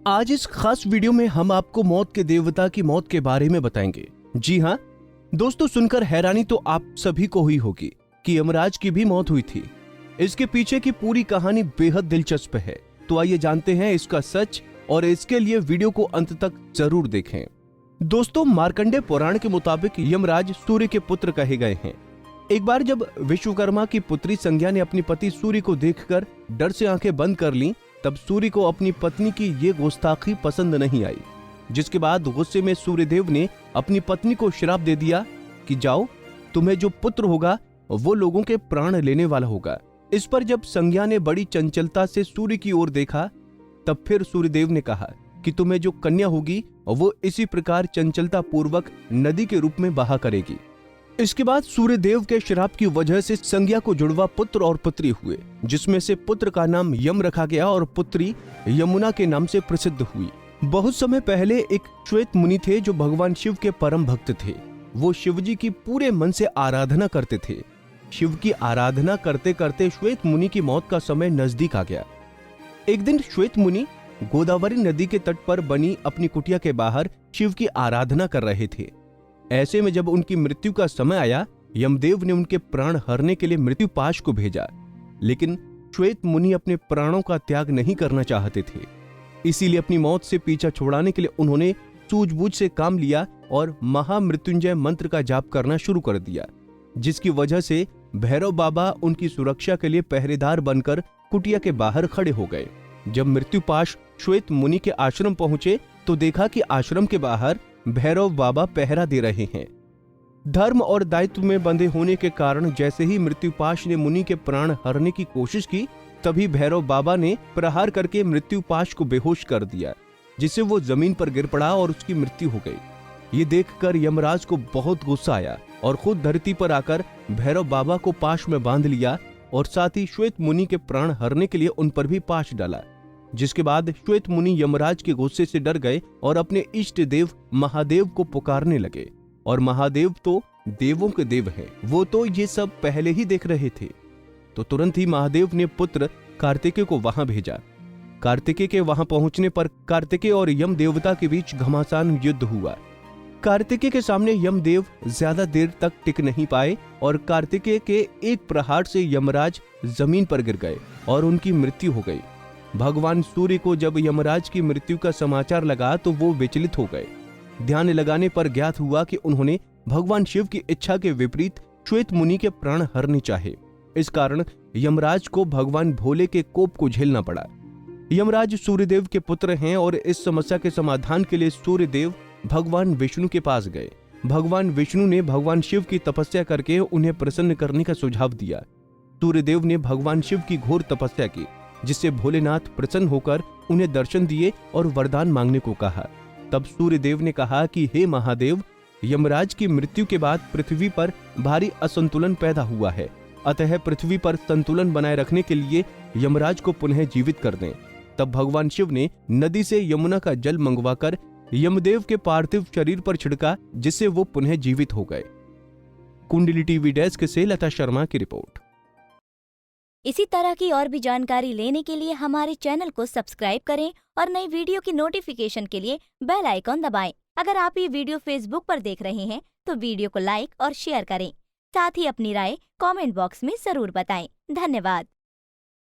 आज इस खास वीडियो में हम आपको मौत के देवता की मौत के बारे में बताएंगे। जी हाँ दोस्तों, सुनकर हैरानी तो आप सभी को हुई होगी कि यमराज की भी मौत हुई थी। इसके पीछे की पूरी कहानी बेहद दिलचस्प है, तो आइए जानते हैं इसका सच और इसके लिए वीडियो को अंत तक जरूर देखें। दोस्तों, मार्कंडेय पुराण के मुताबिक यमराज सूर्य के पुत्र कहे गए हैं। एक बार जब विश्वकर्मा की पुत्री संज्ञा ने अपनी पति सूर्य को देखकर डर से आंखें बंद कर लीं, तब सूर्य को अपनी पत्नी की ये गुस्ताखी पसंद नहीं आई, जिसके बाद गुस्से में सूर्यदेव ने अपनी पत्नी को श्राप दे दिया कि जाओ, तुम्हें जो पुत्र होगा वो लोगों के प्राण लेने वाला होगा। इस पर जब संज्ञा ने बड़ी चंचलता से सूर्य की ओर देखा, तब फिर सूर्यदेव ने कहा कि तुम्हें जो कन्या होगी वो इसी प्रकार चंचलता पूर्वक नदी के रूप में बहा करेगी। इसके बाद सूर्यदेव के श्राप की वजह से संज्ञा को जुड़वा पुत्र और पुत्री हुए, जिसमें से पुत्र का नाम यम रखा गया और पुत्री यमुना के नाम से प्रसिद्ध हुई। बहुत समय पहले एक श्वेत मुनि थे जो भगवान शिव के परम भक्त थे। वो शिवजी की पूरे मन से आराधना करते थे। शिव की आराधना करते करते श्वेत मुनि की मौत का समय नजदीक आ गया। एक दिन श्वेत मुनि गोदावरी नदी के तट पर बनी अपनी कुटिया के बाहर शिव की आराधना कर रहे थे। ऐसे में जब उनकी मृत्यु का समय आया, यमदेव ने उनके प्राण हरने के लिए मृत्यु पाश को भेजा, लेकिन श्वेत मुनि अपने प्राणों का त्याग नहीं करना चाहते थे। इसीलिए अपनी मौत से पीछा छुड़ाने के लिए उन्होंने सूझबूझ से काम लिया और महामृत्युंजय मंत्र का जाप करना शुरू कर दिया, जिसकी वजह से भैरव बाबा उनकी सुरक्षा के लिए पहरेदार बनकर कुटिया के बाहर खड़े हो गए। जब मृत्युपाश श्वेत मुनि के आश्रम पहुंचे तो देखा कि आश्रम के बाहर भैरव बाबा पहरा दे रहे हैं। धर्म और दायित्व में बंधे होने के कारण जैसे ही मृत्युपाश ने मुनि के प्राण हरने की कोशिश की, तभी भैरव बाबा ने प्रहार करके मृत्युपाश को बेहोश कर दिया, जिससे वो जमीन पर गिर पड़ा और उसकी मृत्यु हो गई। ये देखकर यमराज को बहुत गुस्सा आया और खुद धरती पर आकर भैरव बाबा को पाश में बांध लिया और साथ ही श्वेत मुनि के प्राण हरने के लिए उन पर भी पाश डाला। जिसके बाद श्वेत मुनि यमराज के गुस्से से डर गए और अपने इष्ट देव महादेव को पुकारने लगे। और महादेव तो देवों के देव हैं, वो तो ये सब पहले ही देख रहे थे। तो तुरंत ही महादेव ने पुत्र कार्तिकेय को वहां भेजा। कार्तिकेय के वहां पहुंचने पर कार्तिकेय और यम देवता के बीच घमासान युद्ध हुआ। कार्तिकेय के सामने यमदेव ज्यादा देर तक टिक नहीं पाए और कार्तिकेय के एक प्रहार से यमराज जमीन पर गिर गए और उनकी मृत्यु हो गई। भगवान सूर्य को जब यमराज की मृत्यु का समाचार लगा तो वो विचलित हो गए। ध्यान लगाने पर ज्ञात हुआ कि उन्होंने भगवान शिव की इच्छा के विपरीत श्वेत मुनि के प्राण हरने चाहे। इस कारण यमराज को भगवान भोले के कोप को झेलना पड़ा। यमराज सूर्यदेव के पुत्र हैं और इस समस्या के समाधान के लिए सूर्यदेव भगवान विष्णु के पास गए। भगवान विष्णु ने भगवान शिव की तपस्या करके उन्हें प्रसन्न करने का सुझाव दिया। सूर्यदेव ने भगवान शिव की घोर तपस्या की, जिससे भोलेनाथ प्रसन्न होकर उन्हें दर्शन दिए और वरदान मांगने को कहा। तब सूर्यदेव ने कहा कि हे महादेव, यमराज की मृत्यु के बाद पृथ्वी पर भारी असंतुलन पैदा हुआ है, अतः पृथ्वी पर संतुलन बनाए रखने के लिए यमराज को पुनः जीवित कर दें। तब भगवान शिव ने नदी से यमुना का जल मंगवाकर यमदेव के पार्थिव शरीर पर छिड़का, जिससे वो पुनः जीवित हो गए। कुंडली टीवी डेस्क से लता शर्मा की रिपोर्ट। इसी तरह की और भी जानकारी लेने के लिए हमारे चैनल को सब्सक्राइब करें और नई वीडियो की नोटिफिकेशन के लिए बेल आइकॉन दबाएं। अगर आप ये वीडियो फेसबुक पर देख रहे हैं तो वीडियो को लाइक और शेयर करें। साथ ही अपनी राय कमेंट बॉक्स में जरूर बताएं। धन्यवाद।